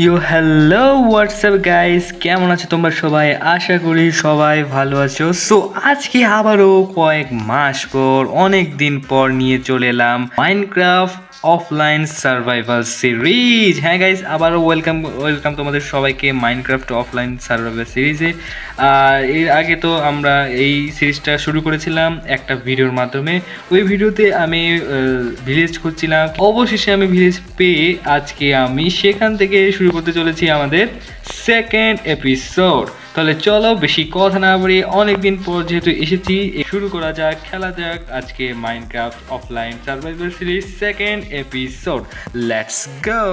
Hello WhatsApp guys, কেমন আছো তোমরা সবাই? আশা করি সবাই ভালো আছো। সো আজকে আবারও কয়েক মাস পর অনেক দিন পর নিয়ে চলে এলাম মাইনক্রাফট অফলাইন সার্ভাইভাল সিরিজ। হ্যাঁ গাইস, আবারও ওয়েলকাম ওয়েলকাম তোমাদের সবাইকে মাইনক্রাফট অফলাইন সার্ভাইভাল সিরিজে। আর এর আগে তো আমরা এই সিরিজটা শুরু করেছিলাম একটা ভিডিওর মাধ্যমে। ওই ভিডিওতে আমি ভিলেজ খুঁজছিলাম, অবশেষে আমি ভিলেজ পেয়ে আজকে আমি সেখান থেকে শুরু করতে চলেছি আমাদের সেকেন্ড এপিসোড। তাহলে চলো বেশি কথা না বলে, অনেকদিন পর যেহেতু এসেছি, শুরু করা যাক, খেলা যাক আজকে Minecraft offline survival series second episode. Let's go.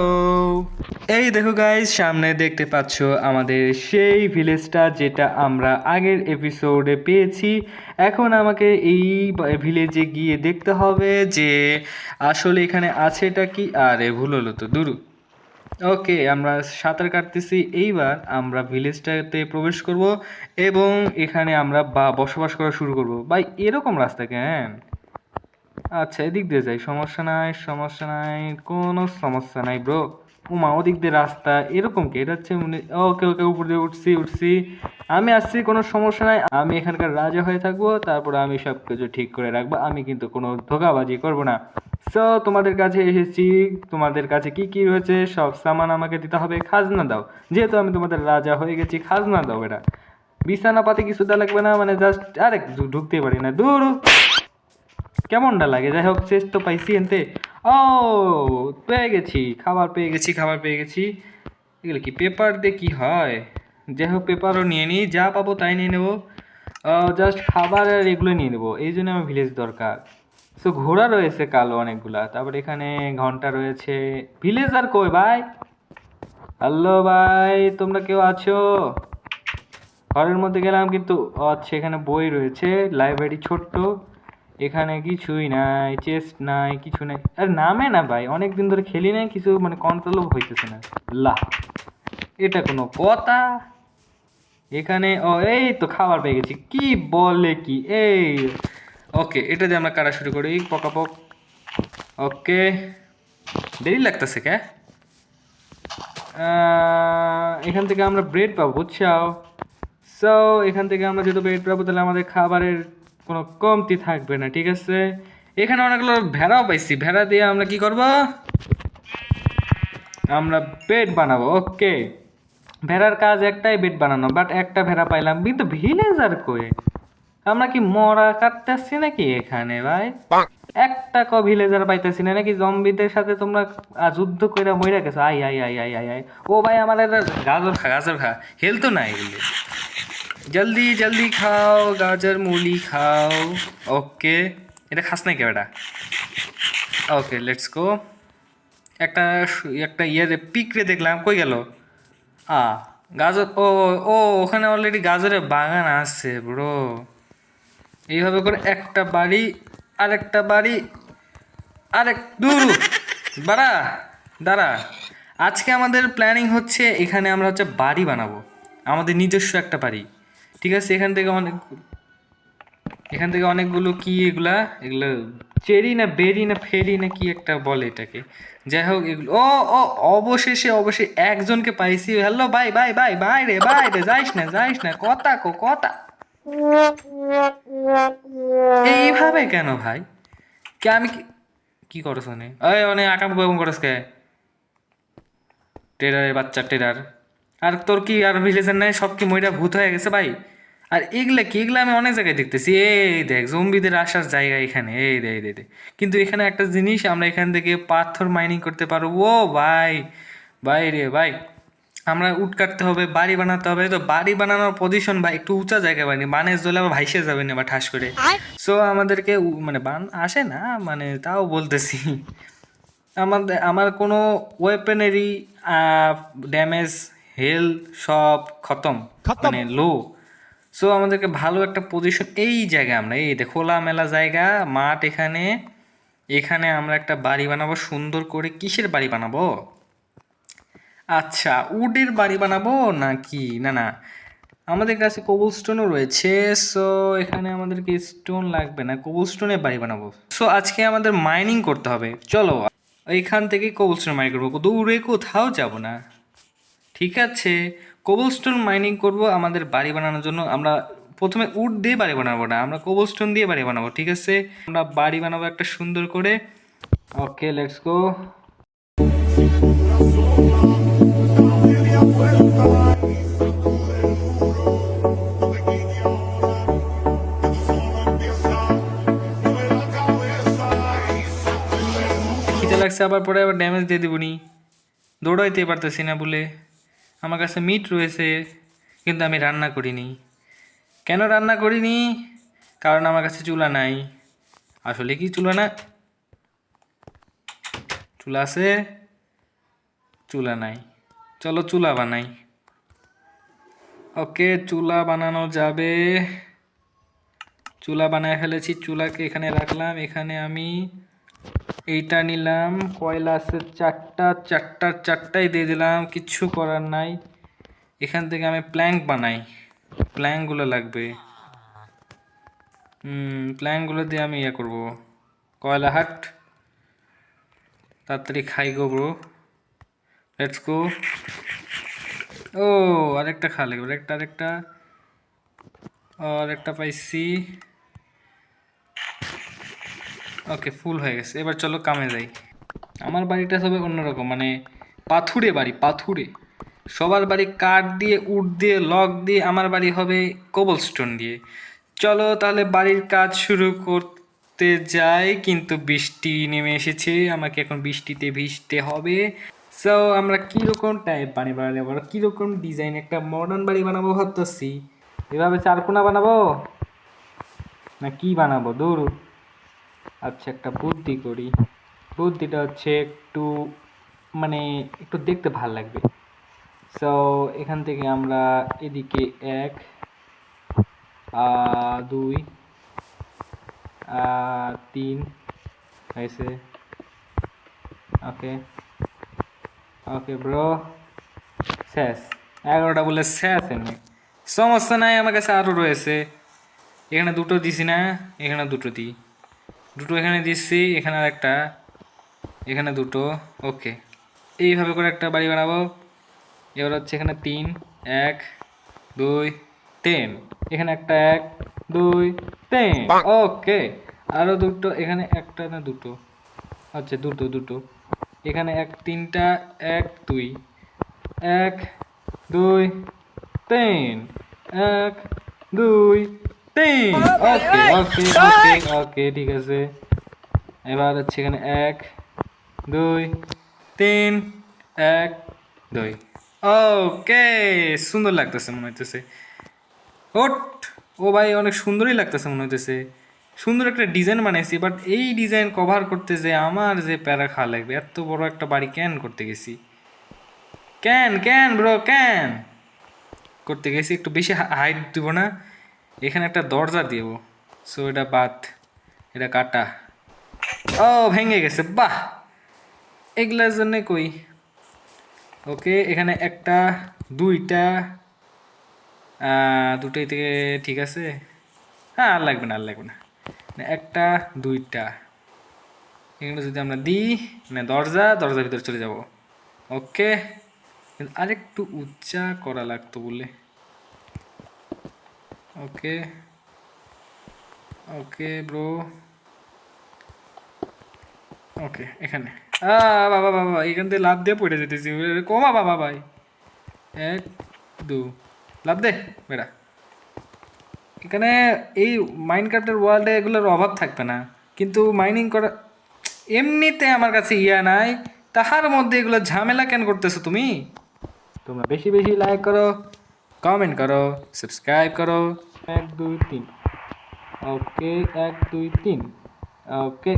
এই দেখো গাইস, সামনে দেখতে পাচ্ছ আমাদের সেই ভিলেজটা যেটা আমরা আগের এপিসোডে পেয়েছি। এখন আমাকে এই ভিলেজে গিয়ে দেখতে হবে যে আসলে এখানে আছেটা কি। আরে ভুল হলো তো, দূর। ওকে, আমরা সাঁতার কাটতেছি। এইবার আমরা ভিলেজটাতে প্রবেশ করব এবং এখানে আমরা বসবাস করা শুরু করব। ভাই এরকম রাস্তা কেন? আচ্ছা, এদিক দিয়ে যাই, সমস্যা নাই, সমস্যা নাই, কোনো সমস্যা নাই ব্রো। ওমা, ওদিক দিয়ে রাস্তা এরকম কি? এটা হচ্ছে ওকে ওকে, উপর দিয়ে উঠছি উঠছি, আমি আসছি, কোনো সমস্যা নাই। আমি এখানকার রাজা হয়ে থাকবো, তারপর আমি সব কিছু ঠিক করে রাখবো, আমি কিন্তু কোনো ধোঁকাবাজি করব না। সো তোমাদের কাছে এসেছি, তোমাদের কাছে কি কি রয়েছে সব সামান আমাকে দিতে হবে। খাজনা দাও, যেহেতু আমি তোমাদের রাজা হয়ে গেছি, খাজনা দাও। এটা বিছানা পাতি কিছু দেওয়া লাগবে না, মানে জাস্ট আরে ঢুকতেই পারি না, দূর। কেমনটা লাগে? যাই হোক, শেষ তো পাইছি এনতে। ও, পেয়ে গেছি, খাবার পেয়ে গেছি, খাবার পেয়ে গেছি। এগুলো কি পেপার দিয়ে কি হয়? যাই হোক, পেপারও নিয়ে নিই, যা পাবো তাই নিয়ে নেবো। জাস্ট খাবার আর এগুলো নিয়ে নেবো, এই জন্য আমার ভিলেজ দরকার। সো ঘোড়া রয়েছে কালো অনেকগুলা, তারপরে এখানে ঘন্টা রয়েছে। ভিলেজ আর কই ভাই? হ্যালো ভাই, তোমরা কেউ আছো? ঘরের মধ্যে গেলাম কিন্তু, আচ্ছা এখানে বই রয়েছে, লাইব্রেরি ছোট্ট। এখানে কিছুই নাই, চেস্ট নাই, কিছু নাই। আর নামে না ভাই, অনেক দিন ধরে খেলি নাই, কিছু মানে কন্ট্রোলও হইতেছে না। লা, এটা কোনো কথা? এখানে ও, এই তো খাবার পেয়ে গেছি। কি বলে কি এই? ওকে, এটা দিয়ে আমরা কাটা শুরু করি, পকাপক। ওকে, দেরি লাগতেছে কে? এখান থেকে আমরা ব্রেড পাবো, বুঝছো? সো এখান থেকে আমরা যেহেতু ব্রেড পাবো, তাহলে আমাদের খাবারের কোনো কমতি থাকবে না, ঠিক আছে? এখানে অনেকগুলো ভেড়াও পাইছি, ভেড়া দিয়ে আমরা কি করব? আমরা বেড বানাবো। ওকে, ভেড়ার কাজ একটাই, বেড বানানো। বাট একটা ভেড়া পাইলাম, কিন্তু ভিলেজার কই? আমরা কি মরা কাটতেছি নাকি এখানে ভাই? একটা ভিলেজার পাইতেছি না নাকি? জম্বিদের সাথে তোমরা যুদ্ধ করে মইরা গেছো? আই আই আই আই আই আই। ও ভাই, আমার এটা গাজর খা, গাজর খা, হেলথ তো নাই এগুলো। জলদি জলদি খাও, গাজর মুলি খাও। ওকে, এটা খাস নাই কেউ এটা? ওকে, লেটস গো। একটা একটা ইয়ে পিকরে দেখলাম, কই গেল? আ গাজর, ও ও, ওখানে অলরেডি গাজরের বাগান আছে ব্রো। এইভাবে করে একটা বাড়ি, আরেকটা বাড়ি, আরেক দূর, বাড়া, দাঁড়া। আজকে আমাদের প্ল্যানিং হচ্ছে এখানে আমরা হচ্ছে বাড়ি বানাবো, আমাদের নিজস্ব একটা বাড়ি। ঠিক আছে, এখান থেকে অনেকগুলো কি এগুলা, এগুলো চেরি না বেরি না ফেরি না কি একটা বলে এটাকে। যাই হোক, এগুলো ও ও, অবশেষে অবশ্যই একজনকে পাইছি। হ্যালো ভাই ভাই ভাই ভাই রে, ভাই রে, যাইস না যাইস না, কথা কো কথা। এইভাবে কেন ভাই? কে আমি কি কি করছ নে? ওই অনেক আকাম কুকাম করস কে? টেরারের বাচ্চা টেরার। আর তোর কি আর ভিলেজের নাই, সব কি মইরা ভূত হয়ে গেছে ভাই? আর এগুলা কি? এগুলা আমি অনেক জায়গায় দেখতেছি। এই দেখ, জম্বিদের আসার জায়গা এখানে, এই দে দে দে। কিন্তু এখানে একটা জিনিস, আমরা এখান থেকে পাথর মাইনিং করতে পারবো। ও ভাই, ভাই রে ভাই, আমরা উট কাটতে হবে, বাড়ি বানাতে হবে। তো বাড়ি বানানোর পজিশন ভাই একটু উঁচা জায়গায় বানি, বানে জ্বলে আবার ভাইসে যাবে না আবার ঠাস করে। সো আমাদেরকে মানে বান আসে না, মানে তাও বলতেছি, আমার কোনো ওয়েপেনারি ড্যামেজ, হেলথ সব খতম, মানে লো। সো আমাদেরকে ভালো একটা পজিশন, এই জায়গায় আমরা, এই দেখো খোলামেলা জায়গা, মাঠ এখানে। এখানে আমরা একটা বাড়ি বানাবো সুন্দর করে। কিসের বাড়ি বানাবো? আচ্ছা, উডের বাড়ি বানাবো নাকি? না না, আমাদের কাছে কোবল স্টোনও রয়েছে। সো এখানে আমাদেরকে স্টোন লাগবে না, কোবল স্টোনের বাড়ি বানাবো। সো আজকে আমাদের মাইনিং করতে হবে, চলো এইখান থেকে কোবল স্টোন মাইনিং করবো, দূরে কোথাও যাব না। ঠিক আছে, কোবলস্টোন মাইনিং করব আমাদের বাড়ি বানানোর জন্য। আমরা প্রথমে উড দিয়ে বাড়ি বানাবো না, আমরা কোবলস্টোন দিয়ে বাড়ি বানাবো। ঠিক আছে, আমরা বাড়ি বানাবো একটা সুন্দর করে। ওকে, লেটস গো। খিদে লাগছে আবার, পরে আবার ড্যামেজ দিয়ে দিবনি। দৌড়াইতে পারতেছি না বলে। আমার কাছে মিট রয়েছে, কিন্তু আমি রান্না করিনি। কেন রান্না করিনি? কারণ আমার কাছে চুলা নাই। আসলে কি চুলা না? চুলা আছে, চুলা নাই। চলো চুলা বানাই। ওকে, চুলা বানানো যাবে। চুলা বানায় ফেলেছি, চুলাকে এখানে রাখলাম। এখানে আমি এইটা নিলাম, কয়লা আছে চারটাই দিয়ে দিলাম, কিচ্ছু করার নাই। এখান থেকে আমি প্ল্যাঙ্ক বানাই, প্ল্যাঙ্কগুলো লাগবে। প্ল্যাঙ্কগুলো দিয়ে আমি ইয়ে করবো। কয়লা হাট, তাড়াতাড়ি খাই গো ব্রো, লেটস গো। ও, আরেকটা খা লাগবে, আরেকটা আরেকটা পাইছি। ওকে, ফুল হয়ে গেছে। এবার চলো কামে যাই। আমার বাড়িটা সবে অন্যরকম, মানে পাথুরে বাড়ি, পাথুরে। সবার বাড়ি কাঠ দিয়ে, উড দিয়ে, লক দিয়ে, আমার বাড়ি হবে কোবলস্টোন দিয়ে। চলো তাহলে বাড়ির কাজ শুরু করতে যাই। কিন্তু বৃষ্টি নেমে এসেছে, আমাকে এখন বৃষ্টিতে ভিজতে হবে। সো আমরা কীরকম টাইপ বাড়ি বানাবো, কীরকম ডিজাইন একটা মডার্ন বাড়ি বানাবো ভাবতেছি। এভাবে চারকোনা বানাবো না কি বানাবো, দূর। আচ্ছা, একটা বুদ্ধি করি। বুদ্ধিটা হচ্ছে একটু, মানে একটু দেখতে ভাল লাগবে। সো এখান থেকে আমরা এদিকে 1 2 3 হয়েছে। ওকে ওকে ব্রো, শেষ। 11টা বলে শেষ। এমনি সমস্যা নাই, আমার কাছে আরও রয়েছে। এখানে দুটো দিছি না, এখানে দুটো দিই, দুটো এখানে দিচ্ছি, এখানে আর একটা, এখানে দুটো। ওকে, এইভাবে করে একটা বাড়ি বানাবো। এবার হচ্ছে এখানে 3 1 2 3, এখানে একটা 1 2 3। ওকে, আরও দুটো, এখানে একটা না দুটো, আচ্ছা দুটো। এখানে 3টা 1 2 1 2 3 1 2 3। ওকে ওকে ওকে ওকে, ঠিক আছে। এবার হচ্ছে এখানে 1 2 3 1 2। ওকে, সুন্দর লাগতেছে মনে হইতেছে। ওট, ও ভাই, অনেক সুন্দরই লাগতেছে মনে হইতেছে। সুন্দর একটা ডিজাইন বানাইছি, বাট এই ডিজাইন কভার করতে যে আমার যে প্যারা খাওয়া লাগবে। এত বড় একটা বাড়ি ক্যান করতে গেছি, ক্যান ব্রো, ক্যান করতে গেছি। একটু বেশি হাইট দিব না, এখানে একটা দরজা দিব। সো এটা বাদ, এটা কাটা। ও, ভেঙে গেছে, বাহ, এগুলার জন্যে কই। ওকে, এখানে একটা, দুইটা, দুটোই থেকে ঠিক আছে। হ্যাঁ, আর লাগবে না। একটা, দুইটা, এগুলো যদি আমরা দিই, মানে দরজার ভিতরে চলে যাব। ওকে, কিন্তু আরেকটু উচ্চা করা লাগতো বলে। ওকে ওকে ব্রো, ওকে। এখানে বাবা এখান থেকে লাভ দিয়ে পড়ে যেতেছি। কমা বাবা ভাই, 1 2, লাভ দে বেড়া। এখানে এই মাইনক্রাফটের ওয়ার্ল্ডে এগুলোর অভাব থাকবে না, কিন্তু মাইনিং করা এমনিতে আমার কাছে ইয়া নাই, তাহার মধ্যে এগুলো ঝামেলা কেন করতেছো তুমি? তোমরা বেশি বেশি লাইক করো, কমেন্ট করো, সাবস্ক্রাইব করো। 1 2 3। ওকে, 1 2 3। ওকে,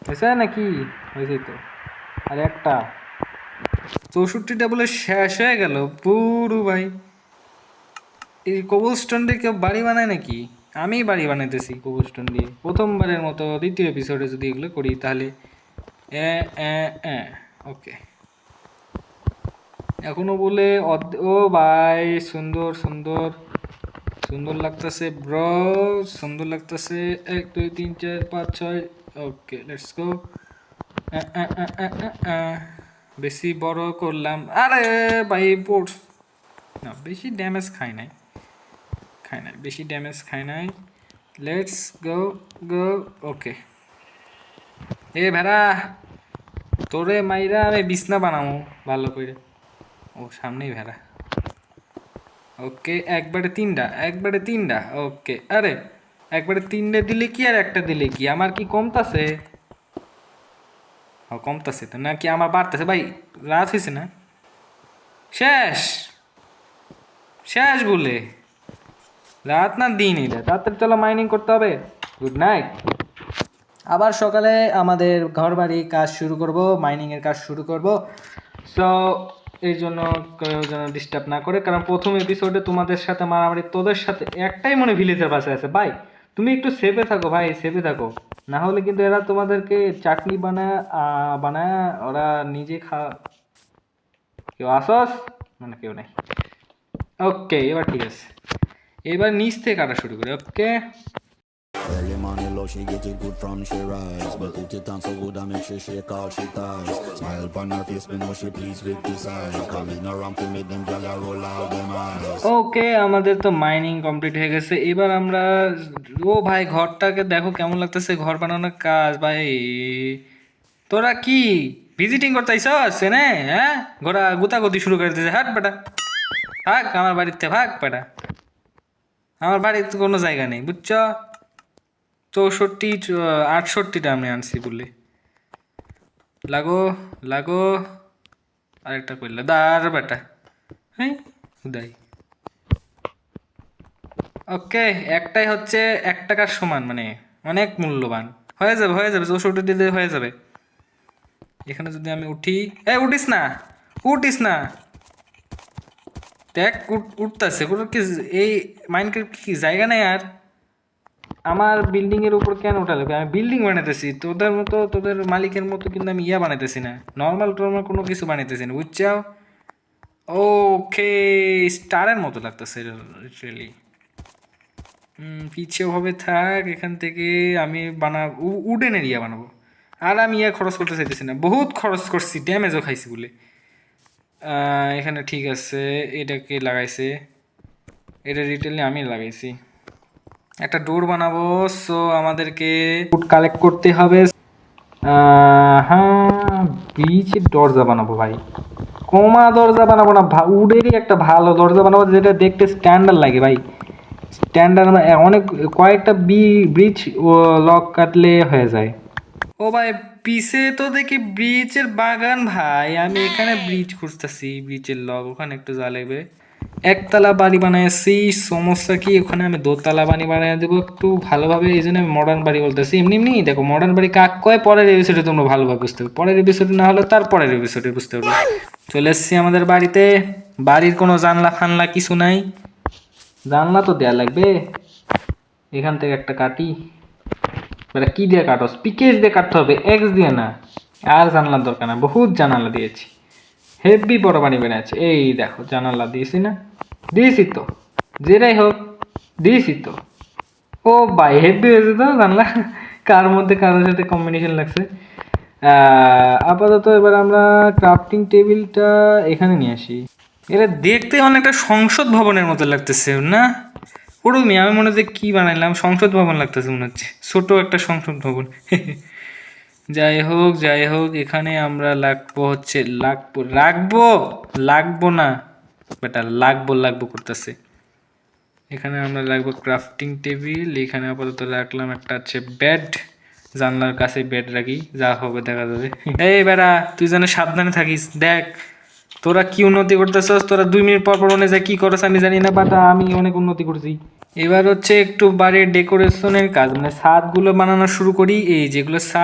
হয়েছে নাকি? হয়েছে তো। আর একটা, 64টা বলে শেষ হয়ে গেল পুরো ভাই। এই কোবলস্টোন দিয়ে কেউ বাড়ি বানায় নাকি? আমি বাড়ি বানাইতেছি কোবলস্টোন দিয়ে প্রথমবারের মতো। দ্বিতীয় এপিসোডে যদি এগুলো করি তাহলে ওকে। এখনো বলে ও ভাই, সুন্দর লাগতেছে ব্রো, সুন্দর লাগতেছে। 1 2 3 4 5 6। ওকে, লেটস গো। বেশি বড় করলাম। আরে ভাই পড় না, বেশি ড্যামেজ খাই নাই, বেশি ড্যামেজ খাই নাই। লেটস গো গো। ওকে, এ ভেড়া, তোরে মাইরা আমি বিছনা বানাবো ভালো করে। ও সামনেই ভেড়া। ওকে, একবারে তিনটা। ওকে, আরে একবারে তিনটে দিলে কি আর একটা দিলে কি, আমার কি কমতাছে? ও কমতাছে তো নাকি আমার বাড়তেছে? ভাই রাত হয়েছে না? শেষ, শেষ বলে রাত না দিন? এটা তাড়াতাড়ি চলো, মাইনিং করতে হবে। Good night. আবার সকালে আমাদের ঘর বাড়ি কাজ শুরু করব, মাইনিংয়ের কাজ শুরু করব। সো এই জন্য কেউ যেন ডিস্টার্ব না করে, কারণ প্রথম এপিসোডে তোমাদের সাথে মারামারি, তোদের সাথে একটাই মনে ভিলেজের পাশে আছে। ভাই তুমি একটু সেফে থাকো ভাই, সেফে থাকো, না হলে কিন্তু এরা তোমাদেরকে চাটনি বানায় ওরা নিজে কেউ আসস? মানে কেউ নাই। ওকে, এবার ঠিক আছে, এবার নিচ থেকে কাটা শুরু করি। ওকে, Early morning low, she get it good from she rise. But put it on so good I make sure shake all she ties. Smile upon her face, me know she pleased with this eye. Coming around to make them gyal a roll out them eyes. ওকে, আমাদের তো mining complete হয়ে গেছে। এবার আমরা, ও ভাই ঘরটাকে দেখো কেমন লাগতেছে, ঘর বানানোর কাজ ভাই। তোরা কি ভিজিটিং করতে আইসস এনে? হ্যাঁ, ঘোরা গুতাগুতি শুরু করে দিয়েছে। হাট বেটা, ভাগ আমার বাড়িতে, ভাগ বেটা। আমার বাড়িতে কোনো জায়গা নেই বুঝছ? 64-68টা আমি আনছি বলে। লাগো লাগো, আরেকটা করলে দাঁড় বেটা। হ্যাঁ উদাই। ওকে, একটাই হচ্ছে 1 টাকার সমান, মানে অনেক মূল্যবান। হয়ে যাবে 64 দিলে হয়ে যাবে। এখানে যদি আমি উঠি, উঠিস না দেখ, উঠতেছে কোনো কি? এই মাইনক্রাফট কি জায়গা নেই আর? আমার বিল্ডিং এর উপর কেন ওঠা লাগবে? আমি বিল্ডিং বানাইতেছি, তোদের মতো, তোদের মালিকের মতো কিন্তু আমি বানাইতেছি না, নর্মাল টর্মাল কোনো কিছু বানাইতেছি না বুঝছাও? ওকে, স্টারের মতো লাগতেছে লিটারেলি। পিছিয়ে ভাবে থাক, এখান থেকে আমি বানাবো উডেন এরিয়া বানাবো। আর আমি খরচ করতে চাইতেছি না, বহুত খরচ করছি, ড্যামেজও খাইছি বলে। এখানে ঠিক আছে, এটাকে লাগাইছে, এটা রিটেলে আমি লাগাইছি। একটা ডোর বানাবো, সো আমাদেরকে উড কালেক্ট করতে হবে। হ্যাঁ, ব্রিজের দরজা বানাবো ভাই, কমা দরজা বানাবো না, উডেরই একটা ভালো দরজা বানাবো যেটা দেখতে স্ট্যান্ডার্ড লাগে ভাই। স্ট্যান্ডার্ড অনেক, কয়েকটা ব্রিজ ও লক কাটলে হয়ে যায়। ও ভাই পিছে তো দেখি ব্রিজের বাগান ভাই, আমি এখানে ব্রিজ খুঁজতেছি, ব্রিজের লক, ওখানে একটু যা লাগবে। একতলা বাড়ি বানাইছি, সমস্যা কি? ওখানে আমি দোতলা বাড়ি বানিয়ে দেবো একটু ভালোভাবে, এই জন্য আমি মডার্ন বাড়ি বলতেছি। এমনি এমনি দেখো মডার্ন বাড়ি কাক কয় পরের এপিসোডে তোমরা ভালোভাবে বুঝতে হবে, পরের এপিসোডে না হলে তার পরের এপিসোডে বুঝতে পারবে। চলে এসছি আমাদের বাড়িতে, বাড়ির কোনো জানলা ফানলা কিছু নাই, জানলা তো দেয়া লাগবে। এখান থেকে একটা কাটি, মানে কি দিয়ে কাটো? স্পিকেজ দিয়ে কাটতে হবে, এক্স দিয়ে না। আর জানলার দরকার না, বহুত জানালা দিয়েছি, হেভি বড় বাড়ি বেড়েছে। এই দেখো জানালা দিয়েছি না? দিয়েছি তো, যেটাই হোক দিয়েছি তো। ও ভাই হেভি হয়েছে তো জানলা, কার মধ্যে কারোর সাথে কম্বিনেশন লাগছে। আপাতত এবার আমরা ক্রাফটিং টেবিলটা এখানে নিয়ে আসি। এটা দেখতে অনেকটা সংসদ ভবনের মতো লাগতেছে না? ওরকমই, আমি মনে হচ্ছে কি বানাইলাম, সংসদ ভবন লাগতেছে মনে হচ্ছে, ছোট একটা সংসদ ভবন। যাই হোক, এখানে আমরা লাগবো না বেটা, লাগবো করতেছে। এখানে আমরা লাগবো ক্রাফটিং টেবিল, এখানে আপাতত রাখলাম একটা হচ্ছে বেড, জানলার কাছে বেড রাখি, যা হবে দেখা যাবে। এই বেটা তুই যেন সাবধানে থাকিস, দেখ তোরা কি উন্নতি করতেছস, তোরা 2 মিনিট পর পর মনে যায় কি করছ আমি জানি না, বাট আমি অনেক উন্নতি করছি। এবার হচ্ছে একটু বাড়ির ডেকোরেশনের কাজ, মানে ছাদগুলো বানানো শুরু করি। এই যেগুলো ছাদ,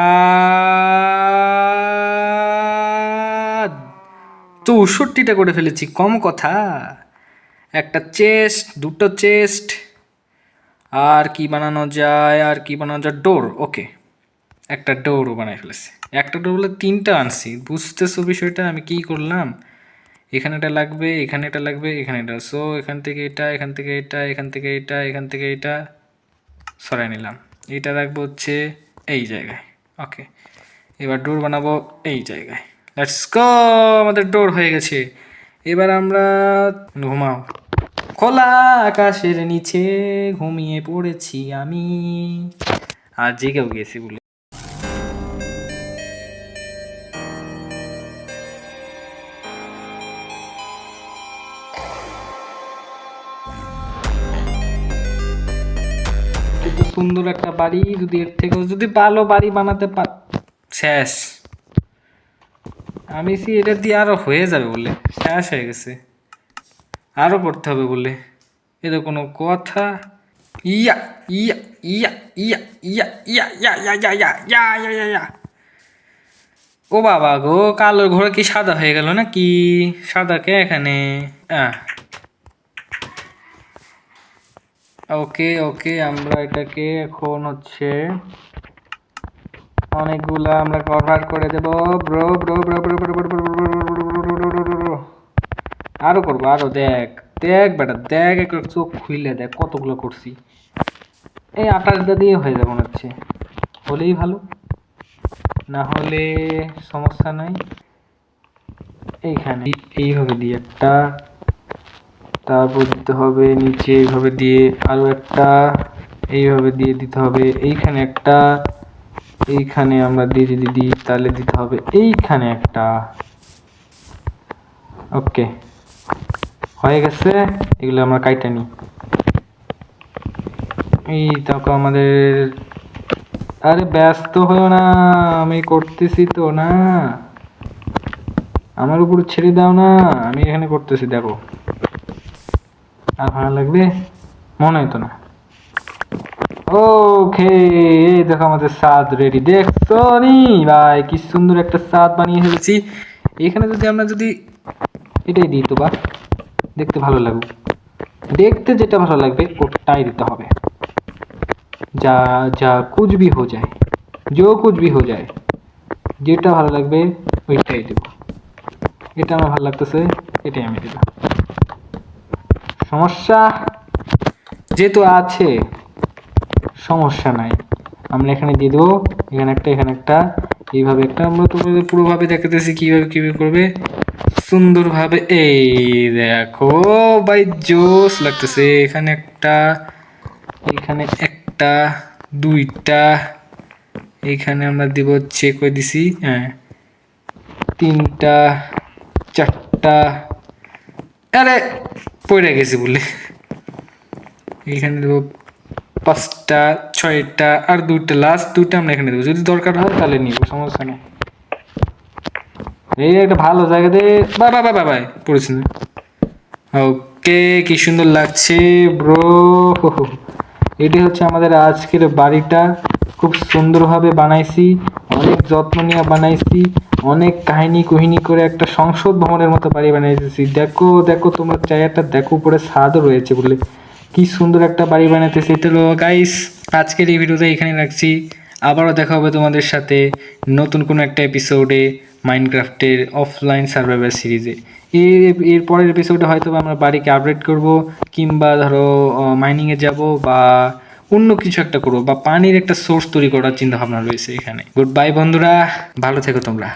64টা করে ফেলেছি, কম কথা। একটা চেস্ট, দুটো চেস্ট, আর কি বানানো যায়, ডোর। ওকে, একটা ডোরও বানাই ফেলেছি, একটা ডোর বলে 3টা আনছি, বুঝতেছো বিষয়টা? আমি কি করলাম, এখানে এটা লাগবে, এখানে এটা লাগবে, এখানে এটা, সো এখান থেকে এটা, এখান থেকে এটা, এখান থেকে এটা, এখান থেকে এটা সরাই নিলাম। এটা রাখবো হচ্ছে এই জায়গায়। ওকে, এবার ডোর বানাবো এই জায়গায়, লেটস গো, আমাদের ডোর হয়ে গেছে। এবার আমরা ঘুমাও। খোলা আকাশের নিচে ঘুমিয়ে পড়েছি আমি, আর জেগেও গেছি বলে। কিন্তু সুন্দর একটা বাড়ি, যদি এর থেকেও যদি ভালো বাড়ি বানাতে শেষ। আমি এটা দিয়ে আরো হয়ে যাবে বলে, শেষ হয়ে গেছে, আরো করতে হবে বলে, এটা কোনো কথা? ইয়া ইয়া ইয়া ইয়া ইয়া ইয়া ইয়া ইয়া ইয়া ইয়া ইয়া ইয়া ইয়া ইয়া। ও বাবা গো, কালোর ঘরে কি সাদা হয়ে গেল নাকি? সাদা কে এখানে? ওকে ওকে, আমরা এটাকে এখন হচ্ছে অনেকগুলা আমরা কভার করে দেব। Bro bro bro bro bro bro bro, আরো করবো, আরো দেখ দেখ বেটা দেখ, একটু চোখ খুইলে দেখ কতগুলো করছি। এই 28টা দিয়ে হয়ে যাবে মনে হচ্ছে, হলেই ভালো, না হলে সমস্যা নাই। এইখানে এইভাবে দিয়ে একটা, তারপর দিতে হবে নিচে এইভাবে দিয়ে আরো একটা, এইভাবে দিয়ে দিতে হবে এইখানে একটা, এইখানে আমরা দিয়ে যদি দিই তাহলে দিতে হবে এইখানে একটা। ওকে, হয়ে গেছে। এগুলো আমরা কাইটা নিই। এই দেখো আমাদের, আরে ব্যস্ত হয়েও না, আমি করতেছি তো না, আমার উপর ছেড়ে দাও না, আমি এখানে করতেছি দেখো। আর ভালো লাগবে মনে হয়তো না। ওকে, এই দেখো আমাদের ছাদ রেডি, দেখছো নি ভাই কি সুন্দর একটা ছাদ বানিয়ে ফেলেছি। এখানে যদি আমরা যদি এটাই দিই তো বা দেখতে ভালো লাগবে, দেখতে যেটা ভালো লাগবে ওটাই দিতে হবে। যা যা কুছ ভি হো যায়, जो कुछ भी हो যায়, যেটা ভালো লাগবে ওইটাই দেব। এটা আমার ভালো লাগতেছে, এটাই আমি দেব। সমস্যা যেহেতু আছে, সমস্যা নাই, আমরা এখানে দিয়ে দেবো, এখানে একটা এখানে একটা, এইভাবে একটা। আমরা তো পুরোভাবে দেখাতেছি কিভাবে কিভাবে করবে সুন্দরভাবে। এই দেখো ভাই, জোস লাগতেছে। এখানে একটা, এখানে একটা, দুইটা, এইখানে আমরা দিব চেক করে দিছি, হ্যাঁ, তিনটা, চারটা, আরে পড়ে গেছি বলে, এইখানে দেবো পাঁচটা, ছয়টা, আর দুইটা, লাস্ট দুইটা আমরা এখানে দেবো। যদি দরকার হয় তাহলে নিব, সমস্যা নেই। এই একটা ভালো জায়গা দে, বাই বাই বাই বাই পড়েছি না। ওকে, কি সুন্দর লাগছে ব্রো। এটি হচ্ছে আমাদের আজকের বাড়িটা, খুব সুন্দরভাবে বানাইছি, অনেক যত্ন নিয়ে বানাইছি, অনেক কাহিনী করে একটা সংসদ ভবনের মতো বাড়ি বানাইতেছি। দেখো দেখো তোমরা জায়গাটা দেখো, উপরে ছাদও রয়েছে বলে, কি সুন্দর একটা বাড়ি বানাইতেছি। তো গাইস, আজকের এই ভিডিওটা এখানে রাখছি, আবারও দেখা হবে তোমাদের সাথে নতুন কোনো একটা এপিসোডে মাইনক্রাফটের অফলাইন সার্ভাইভার সিরিজে। এর পরের এপিসোডে হয়তো আমরা বাড়িকে আপডেট করব, কিংবা ধরো মাইনিংয়ে যাব, বা অন্য কিছু একটা করবো, বা পানির একটা সোর্স তৈরি করার চিন্তা ভাবনা রয়েছে এখানে। গুড বাই বন্ধুরা, ভালো থেকো তোমরা।